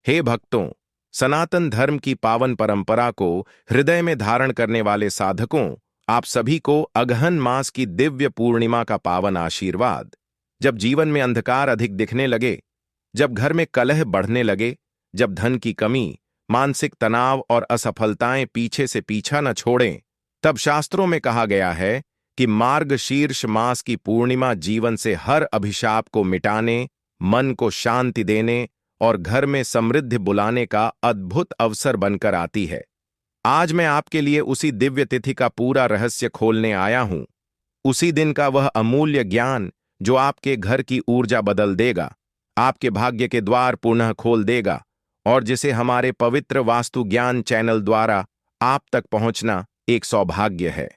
हे भक्तों, सनातन धर्म की पावन परंपरा को हृदय में धारण करने वाले साधकों, आप सभी को अगहन मास की दिव्य पूर्णिमा का पावन आशीर्वाद। जब जीवन में अंधकार अधिक दिखने लगे, जब घर में कलह बढ़ने लगे, जब धन की कमी, मानसिक तनाव और असफलताएं पीछे से पीछा न छोड़ें, तब शास्त्रों में कहा गया है कि मार्गशीर्ष मास की पूर्णिमा जीवन से हर अभिशाप को मिटाने, मन को शांति देने और घर में समृद्धि बुलाने का अद्भुत अवसर बनकर आती है। आज मैं आपके लिए उसी दिव्य तिथि का पूरा रहस्य खोलने आया हूं, उसी दिन का वह अमूल्य ज्ञान जो आपके घर की ऊर्जा बदल देगा, आपके भाग्य के द्वार पुनः खोल देगा और जिसे हमारे पवित्र वास्तु ज्ञान चैनल द्वारा आप तक पहुंचना एक सौभाग्य है।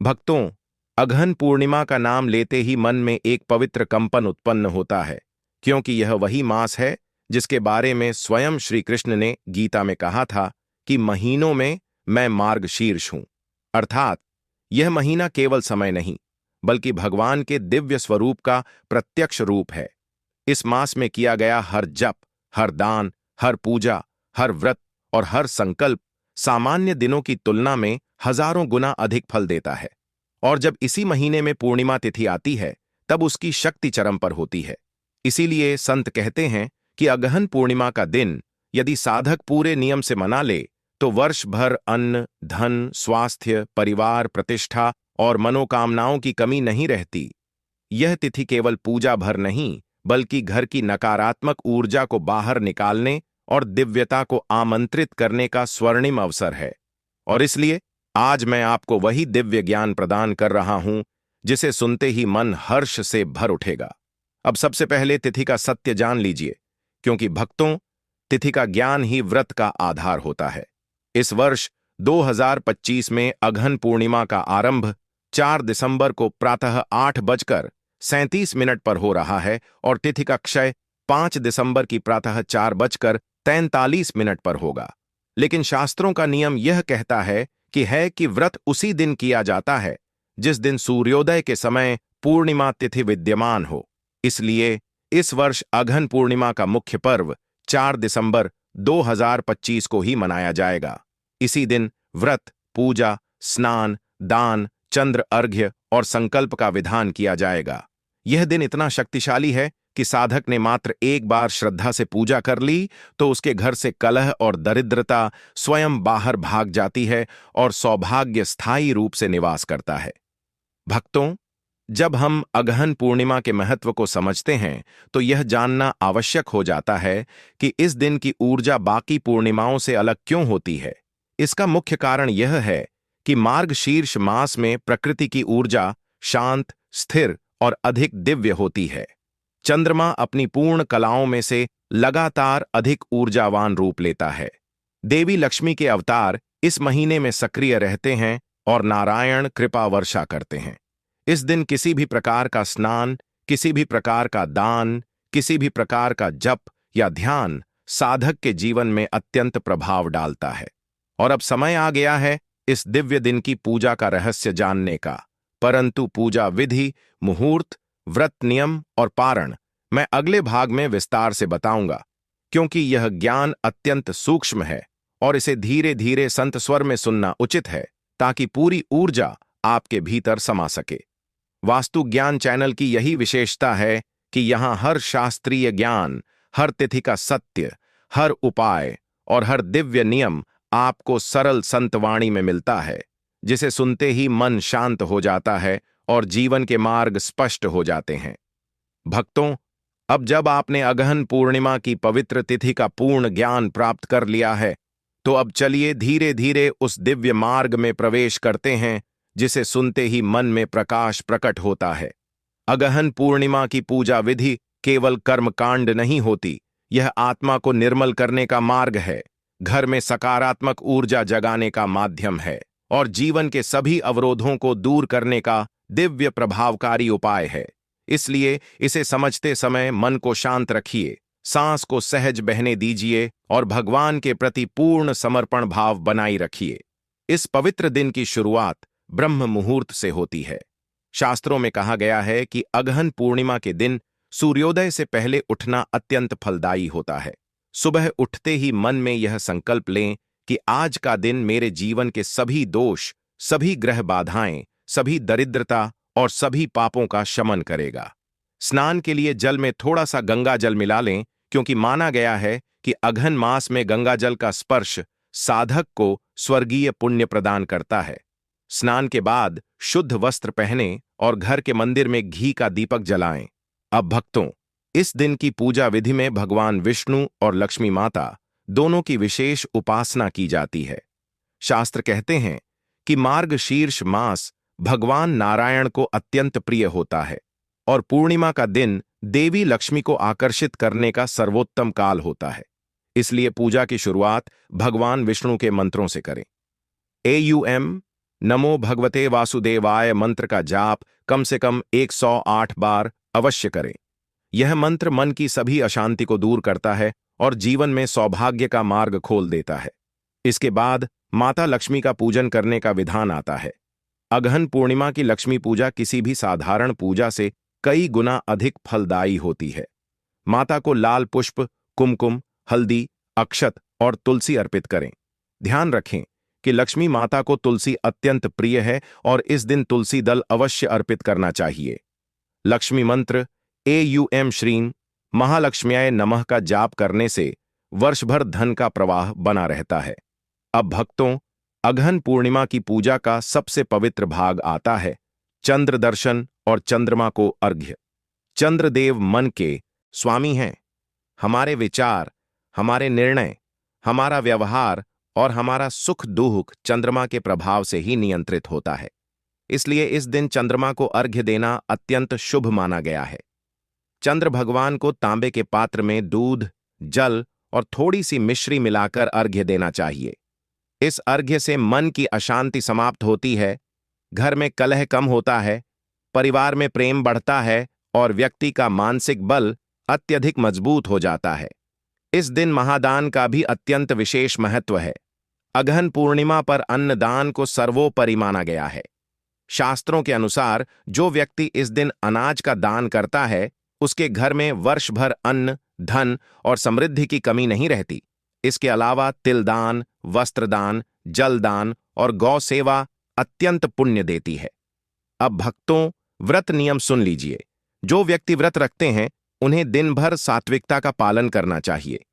भक्तों, अगहन पूर्णिमा का नाम लेते ही मन में एक पवित्र कंपन उत्पन्न होता है, क्योंकि यह वही मास है जिसके बारे में स्वयं श्री कृष्ण ने गीता में कहा था कि महीनों में मैं मार्गशीर्ष हूं। अर्थात यह महीना केवल समय नहीं, बल्कि भगवान के दिव्य स्वरूप का प्रत्यक्ष रूप है। इस मास में किया गया हर जप, हर दान, हर पूजा, हर व्रत और हर संकल्प सामान्य दिनों की तुलना में हजारों गुना अधिक फल देता है। और जब इसी महीने में पूर्णिमा तिथि आती है, तब उसकी शक्ति चरम पर होती है। इसीलिए संत कहते हैं कि अगहन पूर्णिमा का दिन यदि साधक पूरे नियम से मना ले, तो वर्ष भर अन्न, धन, स्वास्थ्य, परिवार, प्रतिष्ठा और मनोकामनाओं की कमी नहीं रहती। यह तिथि केवल पूजा भर नहीं, बल्कि घर की नकारात्मक ऊर्जा को बाहर निकालने और दिव्यता को आमंत्रित करने का स्वर्णिम अवसर है। और इसलिए आज मैं आपको वही दिव्य ज्ञान प्रदान कर रहा हूं जिसे सुनते ही मन हर्ष से भर उठेगा। अब सबसे पहले तिथि का सत्य जान लीजिए, क्योंकि भक्तों, तिथि का ज्ञान ही व्रत का आधार होता है। इस वर्ष 2025 में अगहन पूर्णिमा का आरंभ 4 दिसंबर को प्रातः 8:37 पर हो रहा है और तिथि का क्षय 5 दिसंबर की प्रातः 4:43 पर होगा। लेकिन शास्त्रों का नियम यह कहता है कि व्रत उसी दिन किया जाता है जिस दिन सूर्योदय के समय पूर्णिमा तिथि विद्यमान हो। इसलिए इस वर्ष अगहन पूर्णिमा का मुख्य पर्व 4 दिसंबर 2025 को ही मनाया जाएगा। इसी दिन व्रत, पूजा, स्नान, दान, चंद्र अर्घ्य और संकल्प का विधान किया जाएगा। यह दिन इतना शक्तिशाली है कि साधक ने मात्र एक बार श्रद्धा से पूजा कर ली तो उसके घर से कलह और दरिद्रता स्वयं बाहर भाग जाती है और सौभाग्य स्थायी रूप से निवास करता है। भक्तों, जब हम अगहन पूर्णिमा के महत्व को समझते हैं, तो यह जानना आवश्यक हो जाता है कि इस दिन की ऊर्जा बाकी पूर्णिमाओं से अलग क्यों होती है। इसका मुख्य कारण यह है कि मार्गशीर्ष मास में प्रकृति की ऊर्जा शांत, स्थिर और अधिक दिव्य होती है। चंद्रमा अपनी पूर्ण कलाओं में से लगातार अधिक ऊर्जावान रूप लेता है। देवी लक्ष्मी के अवतार इस महीने में सक्रिय रहते हैं और नारायण कृपा वर्षा करते हैं। इस दिन किसी भी प्रकार का स्नान, किसी भी प्रकार का दान, किसी भी प्रकार का जप या ध्यान साधक के जीवन में अत्यंत प्रभाव डालता है। और अब समय आ गया है इस दिव्य दिन की पूजा का रहस्य जानने का। परंतु पूजा विधि, मुहूर्त, व्रत नियम और पारण मैं अगले भाग में विस्तार से बताऊंगा, क्योंकि यह ज्ञान अत्यंत सूक्ष्म है और इसे धीरे धीरे संत स्वर में सुनना उचित है, ताकि पूरी ऊर्जा आपके भीतर समा सके। वास्तु ज्ञान चैनल की यही विशेषता है कि यहां हर शास्त्रीय ज्ञान, हर तिथि का सत्य, हर उपाय और हर दिव्य नियम आपको सरल संतवाणी में मिलता है, जिसे सुनते ही मन शांत हो जाता है और जीवन के मार्ग स्पष्ट हो जाते हैं। भक्तों, अब जब आपने अगहन पूर्णिमा की पवित्र तिथि का पूर्ण ज्ञान प्राप्त कर लिया है, तो अब चलिए धीरे धीरे उस दिव्य मार्ग में प्रवेश करते हैं जिसे सुनते ही मन में प्रकाश प्रकट होता है। अगहन पूर्णिमा की पूजा विधि केवल कर्मकांड नहीं होती, यह आत्मा को निर्मल करने का मार्ग है, घर में सकारात्मक ऊर्जा जगाने का माध्यम है और जीवन के सभी अवरोधों को दूर करने का दिव्य प्रभावकारी उपाय है। इसलिए इसे समझते समय मन को शांत रखिए, सांस को सहज बहने दीजिए और भगवान के प्रति पूर्ण समर्पण भाव बनाई रखिए। इस पवित्र दिन की शुरुआत ब्रह्म मुहूर्त से होती है। शास्त्रों में कहा गया है कि अगहन पूर्णिमा के दिन सूर्योदय से पहले उठना अत्यंत फलदायी होता है। सुबह उठते ही मन में यह संकल्प लें कि आज का दिन मेरे जीवन के सभी दोष, सभी ग्रह बाधाएं, सभी दरिद्रता और सभी पापों का शमन करेगा। स्नान के लिए जल में थोड़ा सा गंगा जल मिला लें, क्योंकि माना गया है कि अघन मास में गंगा जल का स्पर्श साधक को स्वर्गीय पुण्य प्रदान करता है। स्नान के बाद शुद्ध वस्त्र पहनें और घर के मंदिर में घी का दीपक जलाएं। अब भक्तों, इस दिन की पूजा विधि में भगवान विष्णु और लक्ष्मी माता दोनों की विशेष उपासना की जाती है। शास्त्र कहते हैं कि मार्गशीर्ष मास भगवान नारायण को अत्यंत प्रिय होता है और पूर्णिमा का दिन देवी लक्ष्मी को आकर्षित करने का सर्वोत्तम काल होता है। इसलिए पूजा की शुरुआत भगवान विष्णु के मंत्रों से करें। AUM नमो भगवते वासुदेवाय मंत्र का जाप कम से कम 108 बार अवश्य करें। यह मंत्र मन की सभी अशांति को दूर करता है और जीवन में सौभाग्य का मार्ग खोल देता है। इसके बाद माता लक्ष्मी का पूजन करने का विधान आता है। अगहन पूर्णिमा की लक्ष्मी पूजा किसी भी साधारण पूजा से कई गुना अधिक फलदायी होती है। माता को लाल पुष्प, कुमकुम, हल्दी, अक्षत और तुलसी अर्पित करें। ध्यान रखें कि लक्ष्मी माता को तुलसी अत्यंत प्रिय है और इस दिन तुलसी दल अवश्य अर्पित करना चाहिए। लक्ष्मी मंत्र AUM श्रीं महालक्ष्म्याय नमः का जाप करने से वर्ष भर धन का प्रवाह बना रहता है। अब भक्तों, अगहन पूर्णिमा की पूजा का सबसे पवित्र भाग आता है, चंद्र दर्शन और चंद्रमा को अर्घ्य। चंद्रदेव मन के स्वामी हैं। हमारे विचार, हमारे निर्णय, हमारा व्यवहार और हमारा सुख दुख चंद्रमा के प्रभाव से ही नियंत्रित होता है। इसलिए इस दिन चंद्रमा को अर्घ्य देना अत्यंत शुभ माना गया है। चंद्र भगवान को तांबे के पात्र में दूध, जल और थोड़ी सी मिश्री मिलाकर अर्घ्य देना चाहिए। इस अर्घ्य से मन की अशांति समाप्त होती है, घर में कलह कम होता है, परिवार में प्रेम बढ़ता है और व्यक्ति का मानसिक बल अत्यधिक मजबूत हो जाता है। इस दिन महादान का भी अत्यंत विशेष महत्व है। अगहन पूर्णिमा पर अन्नदान को सर्वोपरि माना गया है। शास्त्रों के अनुसार जो व्यक्ति इस दिन अनाज का दान करता है, उसके घर में वर्ष भर अन्न, धन और समृद्धि की कमी नहीं रहती। इसके अलावा तिलदान, वस्त्रदान, जलदान और गौ सेवा अत्यंत पुण्य देती है। अब भक्तों, व्रत नियम सुन लीजिए। जो व्यक्ति व्रत रखते हैं उन्हें दिन भर सात्विकता का पालन करना चाहिए।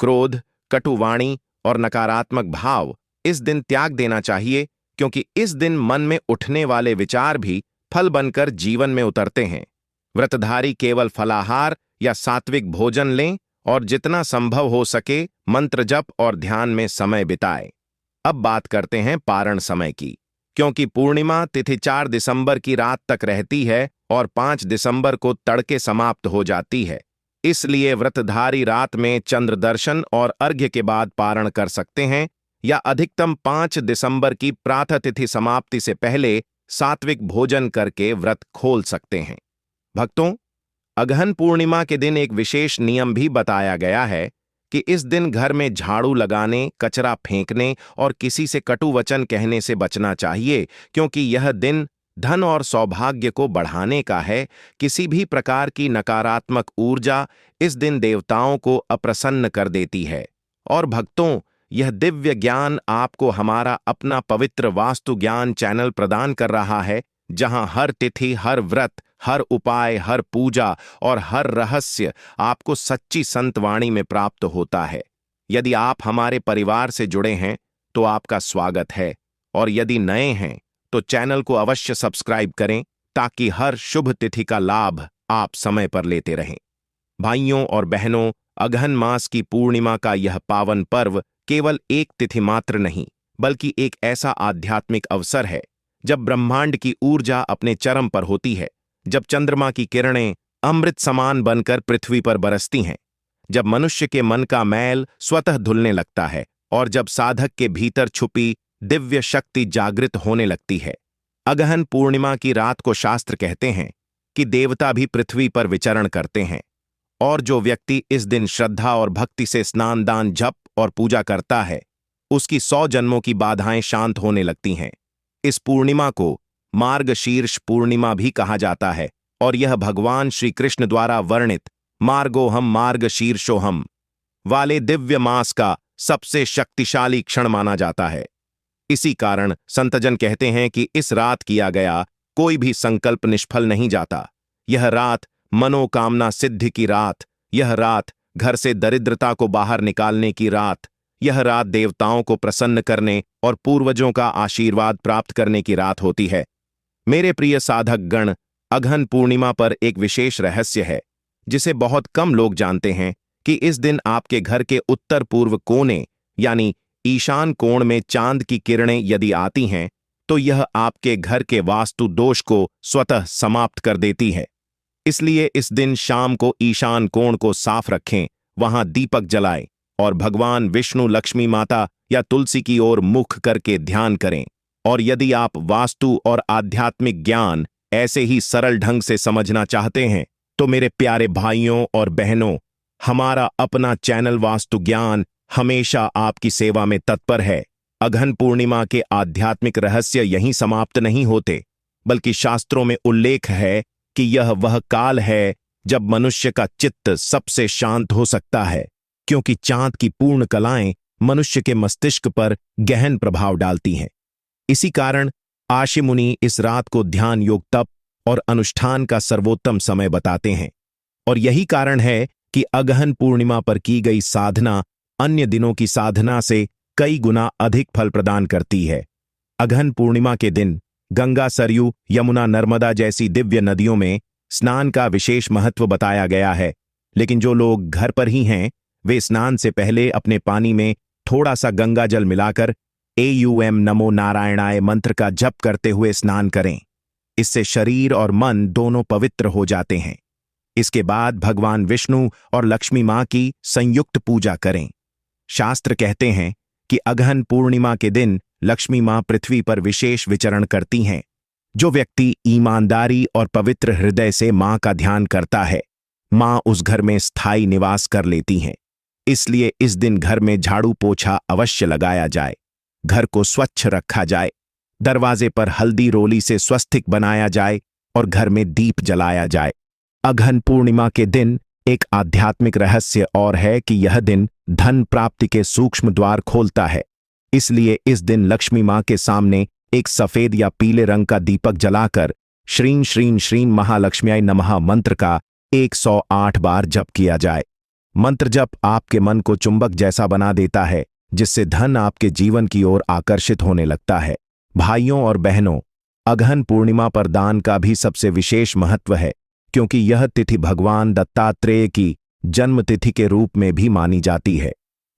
क्रोध, कटुवाणी और नकारात्मक भाव इस दिन त्याग देना चाहिए, क्योंकि इस दिन मन में उठने वाले विचार भी फल बनकर जीवन में उतरते हैं। व्रतधारी केवल फलाहार या सात्विक भोजन लें और जितना संभव हो सके मंत्र जप और ध्यान में समय बिताएं। अब बात करते हैं पारण समय की, क्योंकि पूर्णिमा तिथि 4 दिसंबर की रात तक रहती है और 5 दिसंबर को तड़के समाप्त हो जाती है। इसलिए व्रतधारी रात में चंद्र दर्शन और अर्घ्य के बाद पारण कर सकते हैं या अधिकतम 5 दिसंबर की प्रातः तिथि समाप्ति से पहले सात्विक भोजन करके व्रत खोल सकते हैं। भक्तों, अगहन पूर्णिमा के दिन एक विशेष नियम भी बताया गया है कि इस दिन घर में झाड़ू लगाने, कचरा फेंकने और किसी से कटु वचन कहने से बचना चाहिए, क्योंकि यह दिन धन और सौभाग्य को बढ़ाने का है। किसी भी प्रकार की नकारात्मक ऊर्जा इस दिन देवताओं को अप्रसन्न कर देती है। और भक्तों, यह दिव्य ज्ञान आपको हमारा अपना पवित्र वास्तु ज्ञान चैनल प्रदान कर रहा है, जहां हर तिथि, हर व्रत, हर उपाय, हर पूजा और हर रहस्य आपको सच्ची संतवाणी में प्राप्त होता है। यदि आप हमारे परिवार से जुड़े हैं तो आपका स्वागत है, और यदि नए हैं तो चैनल को अवश्य सब्सक्राइब करें ताकि हर शुभ तिथि का लाभ आप समय पर लेते रहें। भाइयों और बहनों, अगहन मास की पूर्णिमा का यह पावन पर्व केवल एक तिथि मात्र नहीं, बल्कि एक ऐसा आध्यात्मिक अवसर है जब ब्रह्मांड की ऊर्जा अपने चरम पर होती है, जब चंद्रमा की किरणें अमृत समान बनकर पृथ्वी पर बरसती हैं, जब मनुष्य के मन का मैल स्वतः धुलने लगता है और जब साधक के भीतर छुपी दिव्य शक्ति जागृत होने लगती है। अगहन पूर्णिमा की रात को शास्त्र कहते हैं कि देवता भी पृथ्वी पर विचरण करते हैं, और जो व्यक्ति इस दिन श्रद्धा और भक्ति से स्नान, दान, जप और पूजा करता है, उसकी 100 जन्मों की बाधाएं शांत होने लगती हैं। इस पूर्णिमा को मार्गशीर्ष पूर्णिमा भी कहा जाता है, और यह भगवान श्री कृष्ण द्वारा वर्णित मार्गोहम मार्गशीर्षोहम वाले दिव्य मास का सबसे शक्तिशाली क्षण माना जाता है। इसी कारण संतजन कहते हैं कि इस रात किया गया कोई भी संकल्प निष्फल नहीं जाता। यह रात मनोकामना सिद्धि की रात, यह रात घर से दरिद्रता को बाहर निकालने की रात, यह रात देवताओं को प्रसन्न करने और पूर्वजों का आशीर्वाद प्राप्त करने की रात होती है। मेरे प्रिय साधक गण, अगहन पूर्णिमा पर एक विशेष रहस्य है जिसे बहुत कम लोग जानते हैं कि इस दिन आपके घर के उत्तर पूर्व कोने यानी ईशान कोण में चांद की किरणें यदि आती हैं तो यह आपके घर के वास्तु दोष को स्वतः समाप्त कर देती है। इसलिए इस दिन शाम को ईशान कोण को साफ रखें, वहां दीपक जलाएं और भगवान विष्णु, लक्ष्मी माता या तुलसी की ओर मुख करके ध्यान करें। और यदि आप वास्तु और आध्यात्मिक ज्ञान ऐसे ही सरल ढंग से समझना चाहते हैं तो मेरे प्यारे भाइयों और बहनों, हमारा अपना चैनल वास्तु ज्ञान हमेशा आपकी सेवा में तत्पर है। अगहन पूर्णिमा के आध्यात्मिक रहस्य यहीं समाप्त नहीं होते, बल्कि शास्त्रों में उल्लेख है कि यह वह काल है जब मनुष्य का चित्त सबसे शांत हो सकता है, क्योंकि चांद की पूर्ण कलाएं मनुष्य के मस्तिष्क पर गहन प्रभाव डालती हैं। इसी कारण आशी मुनि इस रात को ध्यान योग, तप और अनुष्ठान का सर्वोत्तम समय बताते हैं। और यही कारण है कि अगहन पूर्णिमा पर की गई साधना अन्य दिनों की साधना से कई गुना अधिक फल प्रदान करती है। अगहन पूर्णिमा के दिन गंगा, सरयू, यमुना, नर्मदा जैसी दिव्य नदियों में स्नान का विशेष महत्व बताया गया है। लेकिन जो लोग घर पर ही हैं, वे स्नान से पहले अपने पानी में थोड़ा सा गंगा जल मिलाकर AUM नमो नारायणाय मंत्र का जप करते हुए स्नान करें। इससे शरीर और मन दोनों पवित्र हो जाते हैं। इसके बाद भगवान विष्णु और लक्ष्मी मां की संयुक्त पूजा करें। शास्त्र कहते हैं कि अगहन पूर्णिमा के दिन लक्ष्मी मां पृथ्वी पर विशेष विचरण करती हैं। जो व्यक्ति ईमानदारी और पवित्र हृदय से मां का ध्यान करता है, मां उस घर में स्थायी निवास कर लेती हैं। इसलिए इस दिन घर में झाड़ू पोछा अवश्य लगाया जाए, घर को स्वच्छ रखा जाए, दरवाजे पर हल्दी रोली से स्वस्तिक बनाया जाए और घर में दीप जलाया जाए। अगहन पूर्णिमा के दिन एक आध्यात्मिक रहस्य और है कि यह दिन धन प्राप्ति के सूक्ष्म द्वार खोलता है। इसलिए इस दिन लक्ष्मी मां के सामने एक सफेद या पीले रंग का दीपक जलाकर श्रीं श्रीं श्रीं महालक्ष्म्याय नमः मंत्र का 108 बार जप किया जाए। मंत्र जप आपके मन को चुंबक जैसा बना देता है, जिससे धन आपके जीवन की ओर आकर्षित होने लगता है। भाइयों और बहनों, अगहन पूर्णिमा पर दान का भी सबसे विशेष महत्व है, क्योंकि यह तिथि भगवान दत्तात्रेय की जन्म तिथि के रूप में भी मानी जाती है।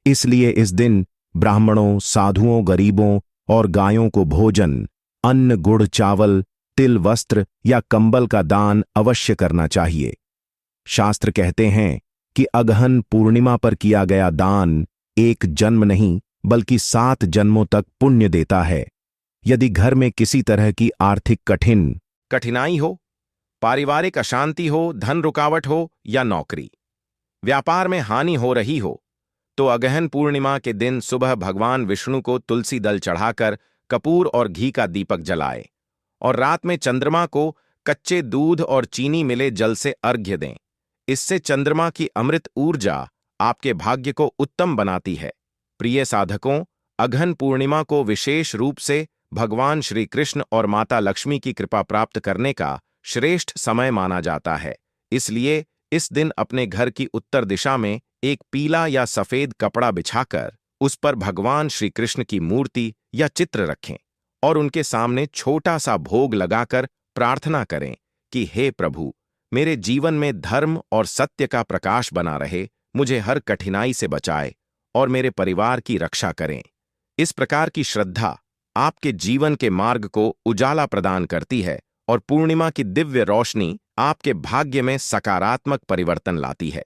इसलिए इस दिन ब्राह्मणों, साधुओं, गरीबों और गायों को भोजन, अन्न, गुड़, चावल, तिल, वस्त्र या कंबल का दान अवश्य करना चाहिए। शास्त्र कहते हैं कि अगहन पूर्णिमा पर किया गया दान एक जन्म नहीं बल्कि 7 जन्मों तक पुण्य देता है। यदि घर में किसी तरह की आर्थिक कठिनाई हो, पारिवारिक अशांति हो, धन रुकावट हो या नौकरी, व्यापार में हानि हो रही हो, तो अगहन पूर्णिमा के दिन सुबह भगवान विष्णु को तुलसी दल चढ़ाकर कपूर और घी का दीपक जलाएं और रात में चंद्रमा को कच्चे दूध और चीनी मिले जल से अर्घ्य दें। इससे चंद्रमा की अमृत ऊर्जा आपके भाग्य को उत्तम बनाती है। प्रिय साधकों, अगहन पूर्णिमा को विशेष रूप से भगवान श्री कृष्ण और माता लक्ष्मी की कृपा प्राप्त करने का श्रेष्ठ समय माना जाता है। इसलिए इस दिन अपने घर की उत्तर दिशा में एक पीला या सफेद कपड़ा बिछाकर उस पर भगवान श्री कृष्ण की मूर्ति या चित्र रखें और उनके सामने छोटा सा भोग लगाकर प्रार्थना करें कि हे प्रभु, मेरे जीवन में धर्म और सत्य का प्रकाश बना रहे, मुझे हर कठिनाई से बचाए और मेरे परिवार की रक्षा करें। इस प्रकार की श्रद्धा आपके जीवन के मार्ग को उजाला प्रदान करती है और पूर्णिमा की दिव्य रोशनी आपके भाग्य में सकारात्मक परिवर्तन लाती है।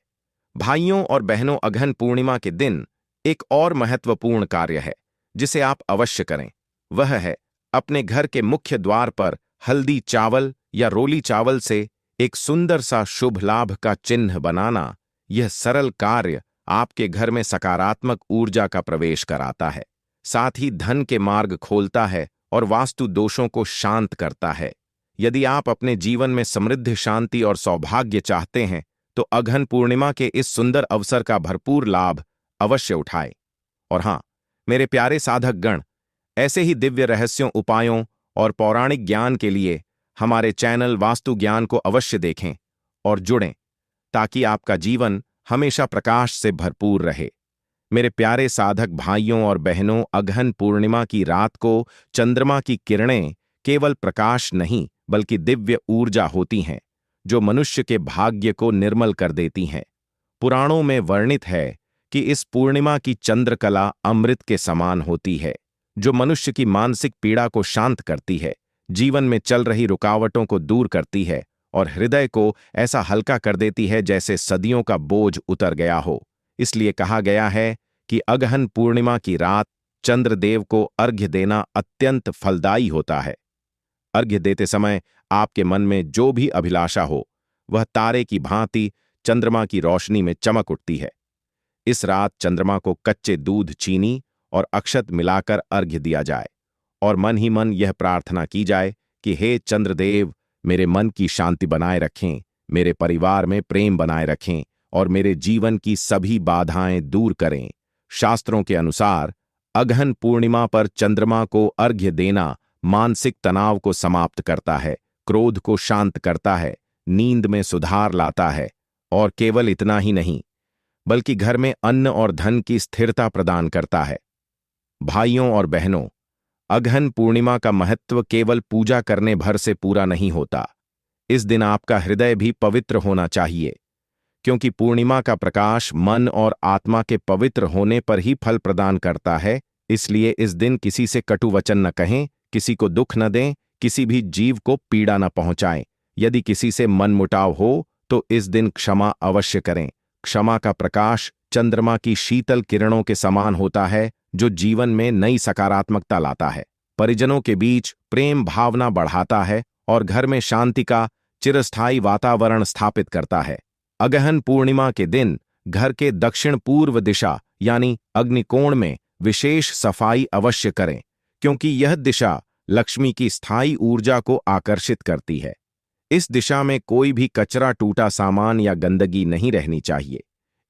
भाइयों और बहनों, अगहन पूर्णिमा के दिन एक और महत्वपूर्ण कार्य है जिसे आप अवश्य करें। वह है अपने घर के मुख्य द्वार पर हल्दी चावल या रोली चावल से एक सुंदर सा शुभ लाभ का चिन्ह बनाना। यह सरल कार्य आपके घर में सकारात्मक ऊर्जा का प्रवेश कराता है, साथ ही धन के मार्ग खोलता है और वास्तु दोषों को शांत करता है। यदि आप अपने जीवन में समृद्धि, शांति और सौभाग्य चाहते हैं तो अगहन पूर्णिमा के इस सुंदर अवसर का भरपूर लाभ अवश्य उठाए। और हाँ, मेरे प्यारे साधक गण, ऐसे ही दिव्य रहस्यों, उपायों और पौराणिक ज्ञान के लिए हमारे चैनल वास्तु ज्ञान को अवश्य देखें और जुड़ें, ताकि आपका जीवन हमेशा प्रकाश से भरपूर रहे। मेरे प्यारे साधक भाइयों और बहनों, अगहन पूर्णिमा की रात को चंद्रमा की किरणें केवल प्रकाश नहीं बल्कि दिव्य ऊर्जा होती हैं, जो मनुष्य के भाग्य को निर्मल कर देती हैं। पुराणों में वर्णित है कि इस पूर्णिमा की चंद्रकला अमृत के समान होती है, जो मनुष्य की मानसिक पीड़ा को शांत करती है, जीवन में चल रही रुकावटों को दूर करती है और हृदय को ऐसा हल्का कर देती है जैसे सदियों का बोझ उतर गया हो। इसलिए कहा गया है कि अगहन पूर्णिमा की रात चंद्रदेव को अर्घ्य देना अत्यंत फलदायी होता है। अर्घ्य देते समय आपके मन में जो भी अभिलाषा हो, वह तारे की भांति चंद्रमा की रोशनी में चमक उठती है। इस रात चंद्रमा को कच्चे दूध, चीनी और अक्षत मिलाकर अर्घ्य दिया जाए और मन ही मन यह प्रार्थना की जाए कि हे चंद्रदेव, मेरे मन की शांति बनाए रखें, मेरे परिवार में प्रेम बनाए रखें और मेरे जीवन की सभी बाधाएं दूर करें। शास्त्रों के अनुसार अगहन पूर्णिमा पर चंद्रमा को अर्घ्य देना मानसिक तनाव को समाप्त करता है, क्रोध को शांत करता है, नींद में सुधार लाता है और केवल इतना ही नहीं बल्कि घर में अन्न और धन की स्थिरता प्रदान करता है। भाइयों और बहनों, अगहन पूर्णिमा का महत्व केवल पूजा करने भर से पूरा नहीं होता। इस दिन आपका हृदय भी पवित्र होना चाहिए, क्योंकि पूर्णिमा का प्रकाश मन और आत्मा के पवित्र होने पर ही फल प्रदान करता है। इसलिए इस दिन किसी से कटु वचन न कहें, किसी को दुख न दें, किसी भी जीव को पीड़ा न पहुंचाएं। यदि किसी से मनमुटाव हो तो इस दिन क्षमा अवश्य करें। क्षमा का प्रकाश चंद्रमा की शीतल किरणों के समान होता है, जो जीवन में नई सकारात्मकता लाता है, परिजनों के बीच प्रेम भावना बढ़ाता है और घर में शांति का चिरस्थायी वातावरण स्थापित करता है। अगहन पूर्णिमा के दिन घर के दक्षिण पूर्व दिशा यानी अग्निकोण में विशेष सफाई अवश्य करें, क्योंकि यह दिशा लक्ष्मी की स्थायी ऊर्जा को आकर्षित करती है। इस दिशा में कोई भी कचरा, टूटा सामान या गंदगी नहीं रहनी चाहिए।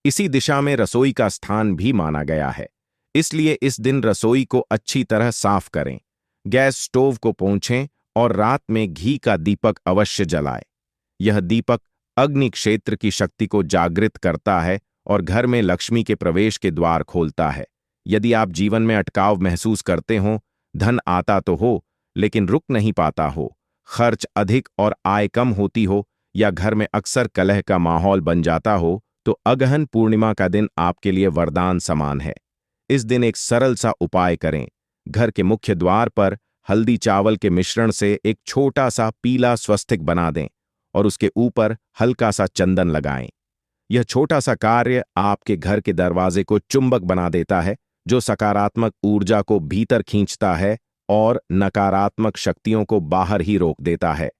इसी दिशा में रसोई का स्थान भी माना गया है, इसलिए इस दिन रसोई को अच्छी तरह साफ करें, गैस स्टोव को पोंछें और रात में घी का दीपक अवश्य जलाएं। यह दीपक अग्नि क्षेत्र की शक्ति को जागृत करता है और घर में लक्ष्मी के प्रवेश के द्वार खोलता है। यदि आप जीवन में अटकाव महसूस करते हो, धन आता तो हो लेकिन रुक नहीं पाता हो, खर्च अधिक और आय कम होती हो, या घर में अक्सर कलह का माहौल बन जाता हो, तो अगहन पूर्णिमा का दिन आपके लिए वरदान समान है। इस दिन एक सरल सा उपाय करें। घर के मुख्य द्वार पर हल्दी चावल के मिश्रण से एक छोटा सा पीला स्वस्तिक बना दें और उसके ऊपर हल्का सा चंदन लगाएं। यह छोटा सा कार्य आपके घर के दरवाजे को चुंबक बना देता है, जो सकारात्मक ऊर्जा को भीतर खींचता है और नकारात्मक शक्तियों को बाहर ही रोक देता है।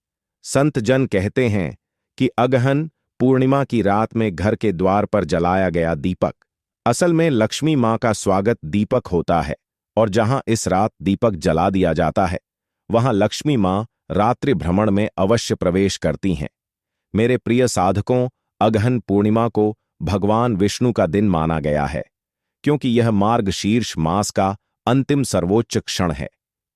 संत जन कहते हैं कि अगहन पूर्णिमा की रात में घर के द्वार पर जलाया गया दीपक असल में लक्ष्मी मां का स्वागत दीपक होता है, और जहां इस रात दीपक जला दिया जाता है, वहां लक्ष्मी मां रात्रि भ्रमण में अवश्य प्रवेश करती हैं। मेरे प्रिय साधकों, अगहन पूर्णिमा को भगवान विष्णु का दिन माना गया है, क्योंकि यह मार्गशीर्ष मास का अंतिम सर्वोच्च क्षण है।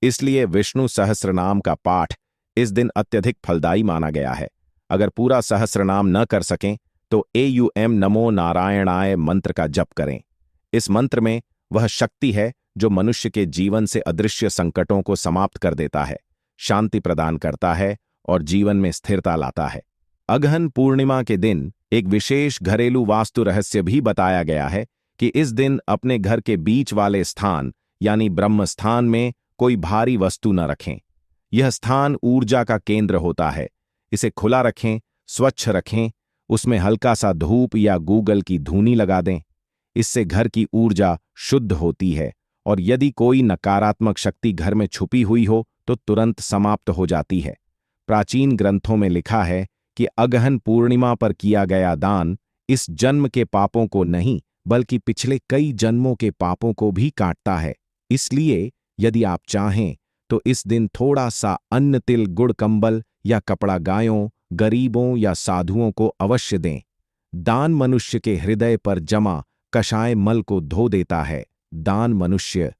इसलिए विष्णु सहस्रनाम का पाठ इस दिन अत्यधिक फलदायी माना गया है। अगर पूरा सहस्रनाम न कर सकें तो AUM नमो नारायणाय मंत्र का जप करें। इस मंत्र में वह शक्ति है जो मनुष्य के जीवन से अदृश्य संकटों को समाप्त कर देता है, शांति प्रदान करता है और जीवन में स्थिरता लाता है। अगहन पूर्णिमा के दिन एक विशेष घरेलू वास्तु रहस्य भी बताया गया है कि इस दिन अपने घर के बीच वाले स्थान यानी ब्रह्म स्थान में कोई भारी वस्तु न रखें। यह स्थान ऊर्जा का केंद्र होता है। इसे खुला रखें, स्वच्छ रखें, उसमें हल्का सा धूप या गूगल की धूनी लगा दें। इससे घर की ऊर्जा शुद्ध होती है और यदि कोई नकारात्मक शक्ति घर में छुपी हुई हो तो तुरंत समाप्त हो जाती है। प्राचीन ग्रंथों में लिखा है कि अगहन पूर्णिमा पर किया गया दान इस जन्म के पापों को नहीं बल्कि पिछले कई जन्मों के पापों को भी काटता है। इसलिए यदि आप चाहें तो इस दिन थोड़ा सा अन्न, तिल, गुड़, कंबल या कपड़ा गायों, गरीबों या साधुओं को अवश्य दें। दान मनुष्य के हृदय पर जमा कषाय मल को धो देता है, दान मनुष्य